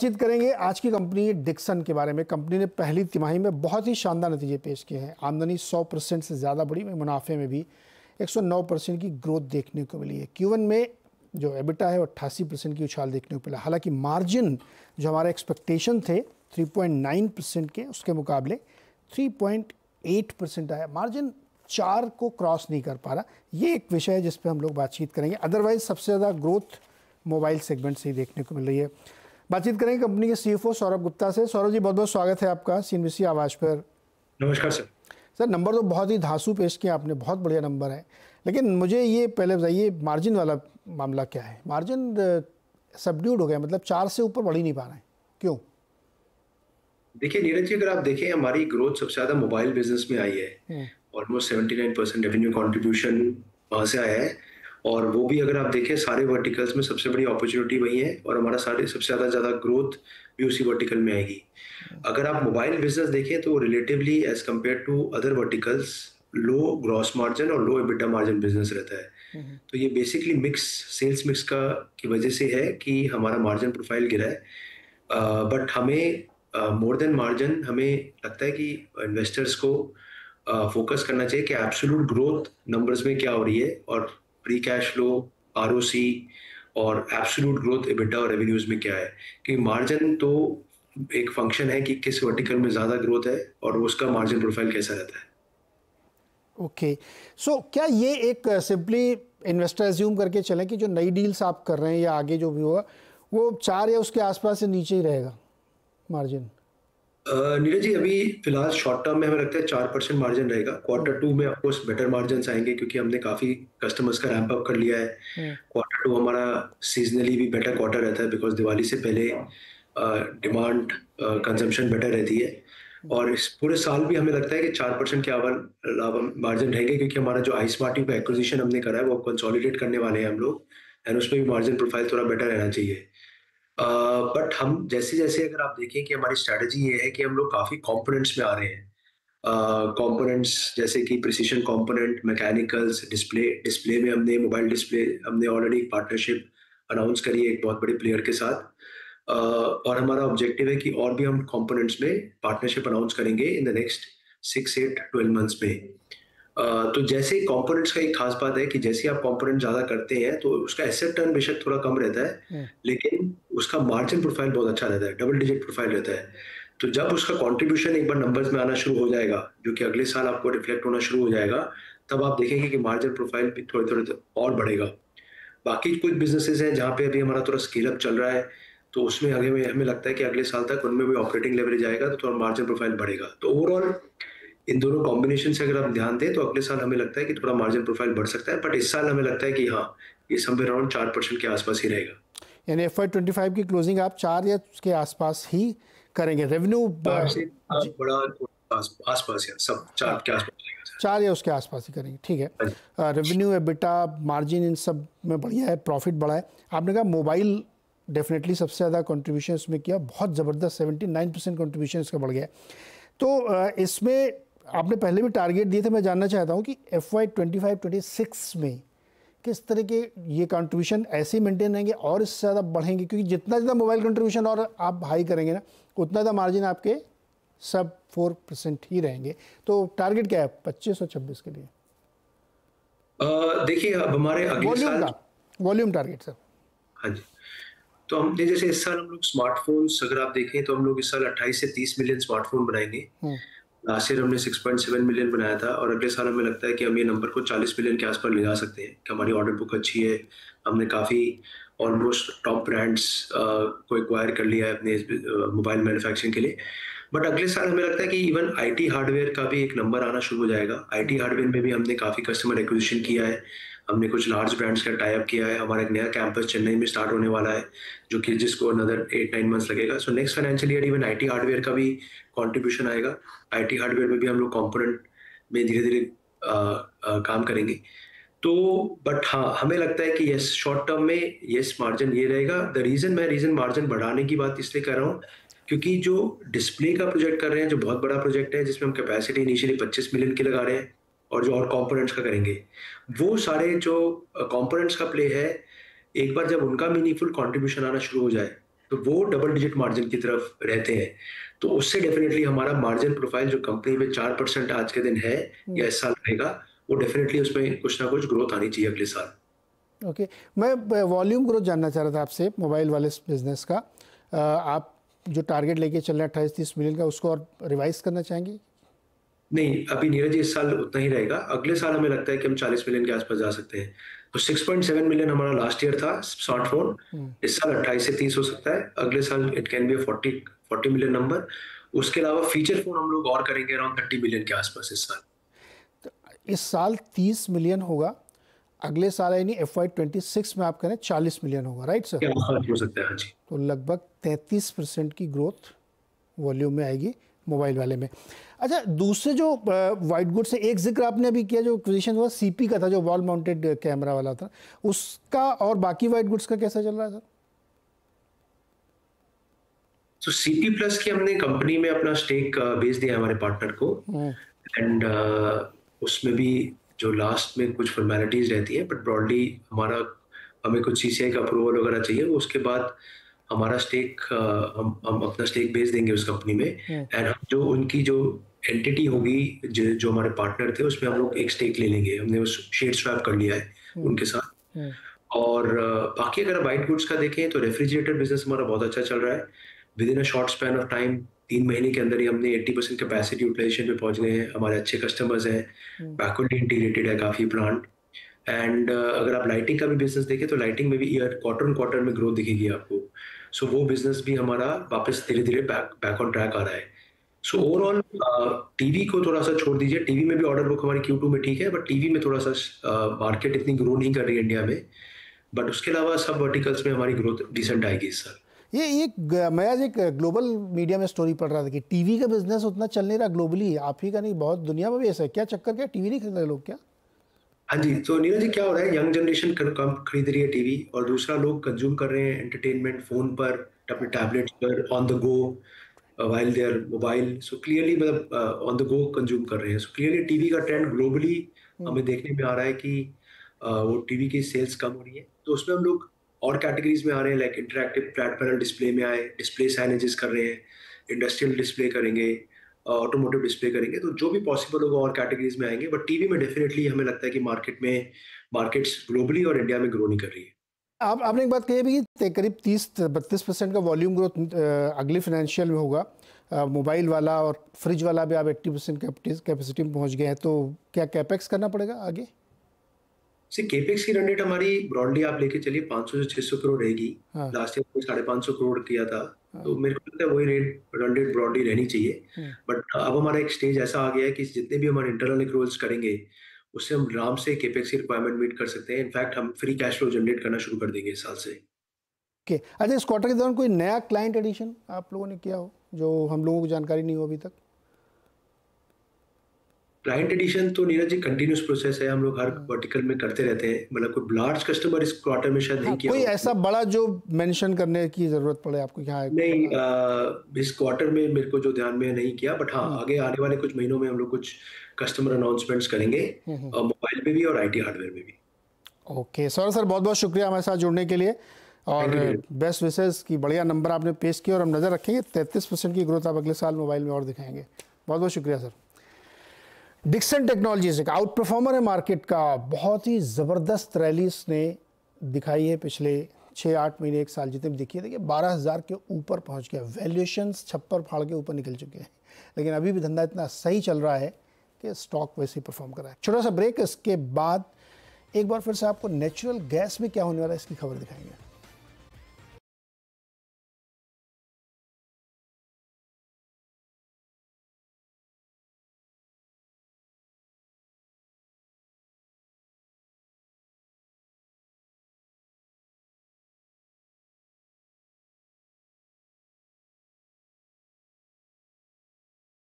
बातचीत करेंगे आज की कंपनी डिक्सन के बारे में। कंपनी ने पहली तिमाही में बहुत ही शानदार नतीजे पेश किए हैं। आमदनी 100% से ज़्यादा बढ़ी, मुनाफे में भी 109% की ग्रोथ देखने को मिली है। Q1 में जो एबिटा है वो 88% की उछाल देखने को मिला। हालांकि मार्जिन जो हमारे एक्सपेक्टेशन थे 3.9% के, उसके मुकाबले 3.8% आया। मार्जिन 4 को क्रॉस नहीं कर पा रहा। ये एक विषय है जिस पे हम लोग बातचीत करेंगे। अदरवाइज सबसे ज़्यादा ग्रोथ मोबाइल सेगमेंट से ही देखने को मिल रही है। बातचीत करेंगे कंपनी के CFO सौरभ गुप्ता से। सौरभ जी, बहुत बहुत स्वागत है आपका CNBC आवाज़ पर। नमस्कार सर। सर, नंबर तो बहुत ही धांसू पेश किया आपने, बहुत बढ़िया नंबर है। लेकिन मुझे ये पहले बताइए, मार्जिन वाला मामला क्या है? मार्जिन सबड्यूड हो गया, मतलब 4 से ऊपर बढ़ ही नहीं पा रहे हैं, क्यों? देखिए नीरज जी, अगर आप देखें हमारी ग्रोथ सबसे ज़्यादा मोबाइल बिजनेस में आई है। ऑलमोस्ट 79% रेवेन्यू कंट्रीब्यूशन वहाँ से आया है। और वो भी अगर आप देखें सारे वर्टिकल्स में सबसे बड़ी अपॉर्चुनिटी वही है, और हमारा सारे सबसे ज़्यादा ग्रोथ भी उसी वर्टिकल में आएगी। अगर आप मोबाइल बिजनेस देखें तो relatively as compare to other verticals low gross margin और लो एबिटा मार्जिन बिजनेस रहता है। तो ये बेसिकली सेल्स मिक्स का की वजह से है कि हमारा मार्जिन प्रोफाइल गिरा है। बट हमें मोर देन मार्जिन हमें लगता है कि इन्वेस्टर्स को फोकस करना चाहिए कि एब्सोल्यूट ग्रोथ नंबर्स में क्या हो रही है, और फ्री कैश फ्लो, ROC और एब्सोल्यूट ग्रोथ एबिटा और रेवेन्यूज में क्या है। कि मार्जिन तो एक फंक्शन है कि किस वर्टिकल में ज़्यादा ग्रोथ है और उसका मार्जिन प्रोफाइल कैसा रहता है। ओके, सो क्या ये एक सिंपली इन्वेस्टर एज्यूम करके चलें कि जो नई डील्स आप कर रहे हैं या आगे जो भी होगा वो 4 या उसके आसपास से नीचे ही रहेगा मार्जिन? नीरज जी, अभी फिलहाल शॉर्ट टर्म में हमें लगता है 4% मार्जिन रहेगा। Q2 में ऑफकोर्स बेटर मार्जिन आएंगे क्योंकि हमने काफ़ी कस्टमर्स का रैंप अप कर लिया है। Q2 हमारा सीजनली भी बेटर क्वार्टर रहता है बिकॉज दिवाली से पहले डिमांड कंजम्पशन बेटर रहती है। और इस पूरे साल भी हमें लगता है कि 4% के मार्जिन रहेंगे क्योंकि हमारा जो iSmartu का एक्विजिशन हमने करा है वो कंसोलिडेट करने वाले हैं हम लोग, एंड उसमें भी मार्जिन प्रोफाइल थोड़ा बेटर रहना चाहिए। बट हम जैसे अगर आप देखें कि हमारी स्ट्रैटेजी ये है कि हम लोग काफ़ी कंपोनेंट्स में आ रहे हैं। कंपोनेंट्स जैसे कि प्रिसिशन कंपोनेंट, मैकेनिकल्स, डिस्प्ले में मोबाइल डिस्प्ले हमने ऑलरेडी पार्टनरशिप अनाउंस करी है एक बहुत बड़े प्लेयर के साथ। और हमारा ऑब्जेक्टिव है कि और भी हम कंपोनेंट्स में पार्टनरशिप अनाउंस करेंगे इन द नेक्स्ट 6, 8, 12 मंथ्स में। तो जैसे कंपोनेंट्स का एक खास बात है कि जैसे आप कंपोनेंट ज़्यादा करते हैं तो उसका एसेट टर्न बेशक थोड़ा कम रहता है, लेकिन उसका मार्जिन प्रोफाइल बहुत अच्छा रहता है, डबल डिजिट प्रोफाइल रहता है। तो जब उसका कंट्रीब्यूशन एक बार नंबर्स में आना शुरू हो जाएगा, जो कि अगले साल आपको रिफ्लेक्ट होना शुरू हो जाएगा, तब आप देखेंगे कि मार्जिन प्रोफाइल भी थोड़े और बढ़ेगा। बाकी कुछ बिजनेसेस हैं जहाँ पे अभी हमारा थोड़ा स्केल अप चल रहा है, तो उसमें आगे हमें लगता है कि अगले साल तक उनमें भी ऑपरेटिंग लेवरेज आएगा तो थोड़ा मार्जिन प्रोफाइल बढ़ेगा। तो ओवरऑल इन दोनों कॉम्बिनेशन से अगर आप ध्यान दें तो अगले साल हमें लगता है कि थोड़ा मार्जिन प्रोफाइल बढ़ सकता है, बट इस साल हमें लगता है कि हाँ, ये समवेयर अराउंड 4% के आसपास ही रहेगा। यानी FY25 की क्लोजिंग आप 4 या उसके आसपास ही करेंगे। रेवेन्यू बड़ा आसपास या सब 4 के आसपास रहेगा। 4 या उसके आसपास ही करेंगे, ठीक है। रेवेन्यू, एबिटा, मार्जिन इन सब में बढ़िया है, प्रॉफिट बढ़ा है। आपने कहा मोबाइल डेफिनेटली सबसे ज़्यादा कंट्रीब्यूशन इसमें किया, बहुत ज़बरदस्त 79% कंट्रीब्यूशन इसका बढ़ गया है। तो इसमें आपने पहले भी टारगेट दिए थे। मैं जानना चाहता हूँ कि FY25-26 में किस तरह के ये कंट्रीब्यूशन ऐसे ही मेंटेन रहेंगे और इससे ज़्यादा बढ़ेंगे? क्योंकि जितना ज़्यादा मोबाइल कंट्रीब्यूशन और आप हाई करेंगे ना, उतना ज़्यादा मार्जिन आपके सब 4% ही रहेंगे। तो टारगेट क्या है 25 और 26 के लिए? देखिए अब हमारे अगले साल वॉल्यूम टारगेट सर। हाँ जी, तो हमने जैसे इस साल हम लोग स्मार्टफोन्स अगर आप देखें तो हम लोग इस साल 28 से 30 मिलियन स्मार्टफोन बनाएंगे। लास्ट ईयर हमने 6.7 मिलियन बनाया था, और अगले साल हमें लगता है कि हम ये नंबर को 40 मिलियन के आसपास ले जा सकते हैं कि हमारी ऑर्डर बुक अच्छी है। हमने काफ़ी ऑलमोस्ट टॉप ब्रांड्स को एक्वायर कर लिया है अपने मोबाइल मैन्युफैक्चरिंग के लिए। बट अगले साल हमें लगता है कि इवन IT हार्डवेयर का भी एक नंबर आना शुरू हो जाएगा। IT हार्डवेयर में भी हमने काफ़ी कस्टमर एक्विजिशन किया है, हमने कुछ लार्ज ब्रांड्स का टाई अप किया है। हमारा एक नया कैंपस चेन्नई में स्टार्ट होने वाला है, जो कि जिसको अनदर 8-9 मंथ्स लगेगा। So next financial year even IT hardware का भी कंट्रीब्यूशन आएगा। IT हार्डवेयर में भी हम लोग कंपोनेंट में धीरे-धीरे काम करेंगे। तो बट हाँ, हमें लगता है कि यस, शॉर्ट टर्म में यस मार्जिन ये रहेगा। रीज़न मार्जिन बढ़ाने की बात इसलिए कर रहा हूँ क्योंकि जो डिस्प्ले का प्रोजेक्ट कर रहे हैं, जो बहुत बड़ा प्रोजेक्ट है जिसमें हम कैपेसिटी इनिशियली 25 मिलियन की लगा रहे हैं, और जो और कंपोनेंट्स का करेंगे, वो सारे जो कंपोनेंट्स का प्ले है, एक बार जब उनका मीनिंगफुल कंट्रीब्यूशन आना शुरू हो जाए तो वो डबल डिजिट मार्जिन की तरफ रहते हैं। तो उससे डेफिनेटली हमारा मार्जिन प्रोफाइल जो कंपनी में 4% आज के दिन है या इस साल रहेगा, वो डेफिनेटली उसमें कुछ ना कुछ ग्रोथ आनी चाहिए अगले साल। ओके, मैं वॉल्यूम ग्रोथ जानना चाह रहा था आपसे मोबाइल वाले बिजनेस का। आप जो टारगेट लेके चल रहे हैं 28-30 मिलियन का, उसको और रिवाइज करना चाहेंगे? नहीं, अभी नीरज जी इस साल उतना ही रहेगा। अगले साल हमें लगता है कि हम 40 मिलियन के आसपास जा सकते हैं। तो 6.7 मिलियन हमारा लास्ट ईयर था स्मार्टफोन, इस साल 28 से 30 हो सकता है। अगले साल it can be 40 million number. उसके अलावा फीचर फोन हम लोग और करेंगे अराउंड 30 मिलियन के आसपास इस साल। तो इस साल 30 मिलियन होगा, अगले साल यानी FY26 में आप करें 40 मिलियन होगा, राइट सर? हो सकता है, हाँ जी। तो लगभग 33% की ग्रोथ वॉल्यूम में आएगी मोबाइल वाले में। अच्छा, दूसरे जो वाइट गुड से एक जिक्र आपने अभी किया, जो एक्विजिशन हुआ CP का था, जो वॉल माउंटेड कैमरा वाला था, उसका और बाकी वाइट गुड्स का कैसा चल रहा है सर? तो CP प्लस की हमने कंपनी में अपना स्टेक बेच दिया हमारे पार्टनर को। एंड उसमें भी जो लास्ट में कुछ फॉर्मेलिटीज रहती है, बट ब्रॉडली हमें कुछ CCI का अप्रूवल वगैरह चाहिए, उसके बाद हमारा स्टेक हम अपना स्टेक बेच देंगे उस कंपनी में। एंड हम जो उनकी जो एंटिटी होगी, जो हमारे पार्टनर थे, उसमें हम लोग एक स्टेक ले लेंगे। हमने उस शेयर स्वैप कर लिया है उनके साथ। और बाकी अगर वाइट गुड्स का देखें तो रेफ्रिजरेटर बिजनेस हमारा बहुत अच्छा चल रहा है। With in a short span of time, 3 महीने के अंदर ही हमने 80% कैपेसिटी यूटिलाइजेशन पे पहुंच गए हैं। हमारे अच्छे कस्टमर्स हैं, बैकवर्ड इंटीग्रेटेड है काफ़ी प्लांट। एंड अगर आप लाइटिंग का भी बिजनेस देखें तो लाइटिंग में भी ईयर क्वार्टर में ग्रोथ दिखेगी आपको। सो वो बिजनेस भी हमारा वापस धीरे धीरे बैक ऑन ट्रैक आ रहा है। सो ओवरऑल टीवी को थोड़ा सा छोड़ दीजिए, टीवी में भी ऑर्डर बुक हमारी Q2 में ठीक है, बट टीवी में थोड़ा सा मार्केट इतनी ग्रो नहीं कर रही है इंडिया में। बट उसके अलावा सब वर्टिकल्स में हमारी ग्रोथ डिसेंट आएगी इस साल। मैं आज एक ग्लोबल मीडिया में स्टोरी पढ़ रहा था कि टीवी का बिजनेस उतना चल नहीं रहा ग्लोबली, आप ही का नहीं, बहुत दुनिया में भी ऐसा है। क्या चक्कर, क्या टीवी नहीं खरीद रहे लोग क्या? हाँ जी, तो नीरज जी क्या हो रहा है, यंग जनरेशन कम खरीद रही है टीवी, और दूसरा लोग कंज्यूम कर रहे हैं एंटरटेनमेंट फोन पर, अपने टैबलेट्स पर, on the go while there mobile. So clearly मतलब ऑन द गो कंज्यूम कर रहे हैं। सो क्लियरली टीवी का ट्रेंड ग्लोबली हमें देखने में आ रहा है कि वो टीवी की सेल्स कम हो रही है। तो उसमें हम लोग और कैटेगरीज में आ रहे हैं, like interactive flat panel display में आए, डिस्प्ले साइनेजेस कर रहे हैं, इंडस्ट्रियल डिस्प्ले करेंगे, ऑटोमोटिव डिस्प्ले करेंगे। तो जो भी पॉसिबल होगा और कैटेगरीज में आएंगे। बट टीवी में डेफिनेटली हमें लगता है कि मार्केट्स ग्लोबली और इंडिया में ग्रो नहीं कर रही है। आपने एक बात कही अभी कि करीब 30-32% का वॉल्यूम ग्रोथ अगले फाइनेंशियल में होगा। मोबाइल वाला और फ्रिज वाला भी आप 80% कैपेसिटी में पहुंच गए हैं, तो क्या कैपेक्स करना पड़ेगा आगे? केपेक्स की रन रेट हमारी ब्रॉडली आप लेके चलिए 500 से 600 करोड़ रहेगी। लास्ट ईयर 550 करोड़ किया था। तो मेरे को लगता है वही रन रेट ब्रॉडली रहनी चाहिए। बट अब हमारा एक स्टेज ऐसा आ गया है कि जितने भी हमारे इंटरनल एक्रूवल्स करेंगे, उससे हम आराम से केपेक्स की रिक्वायरमेंट मीट कर सकते हैं। इनफैक्ट हम फ्री कैश फ्लो जनरेट करना शुरू कर देंगे इस साल से। ओके, अच्छा, इस क्वार्टर के दौरान कोई नया क्लाइंट एडिशन आप लोगों ने किया हो जो हम लोगों को जानकारी नहीं हो अभी तक? क्लाइंट एडिशन तो नीरज जी कंटिन्यूस प्रोसेस है, हम लोग हर वर्टिकल में करते रहते हैं। मतलब कोई लार्ज कस्टमर इस क्वार्टर में शायद नहीं किया कोई ऐसा बड़ा जो मेंशन करने की जरूरत पड़े आपको? यहाँ नहीं, इस क्वार्टर में मेरे को जो ध्यान में नहीं किया। बट हाँ, आगे आने वाले कुछ महीनों में हम लोग कुछ कस्टमर अनाउंसमेंट्स करेंगे, मोबाइल पे भी और IT हार्डवेयर में भी। ओके सर, बहुत बहुत शुक्रिया हमारे साथ जुड़ने के लिए, और बेस्ट विशेस की बढ़िया नंबर आपने पेश किया, और हम नज़र रखेंगे 33% की ग्रोथ आप अगले साल मोबाइल में और दिखाएंगे। बहुत बहुत शुक्रिया सर। डिक्सन टेक्नोलॉजीज एक आउट परफॉर्मर है मार्केट का। बहुत ही ज़बरदस्त रैली इसने दिखाई है पिछले 6-8 महीने, 1 साल जितने भी दिखी है। देखिए 12,000 के ऊपर पहुंच गया, वैल्यूएशंस छप्पर फाड़ के ऊपर निकल चुके हैं, लेकिन अभी भी धंधा इतना सही चल रहा है कि स्टॉक वैसे ही परफॉर्म कर रहा है। छोटा सा ब्रेक, इसके बाद एक बार फिर से आपको नेचुरल गैस में क्या होने वाला है इसकी खबर दिखाएंगे।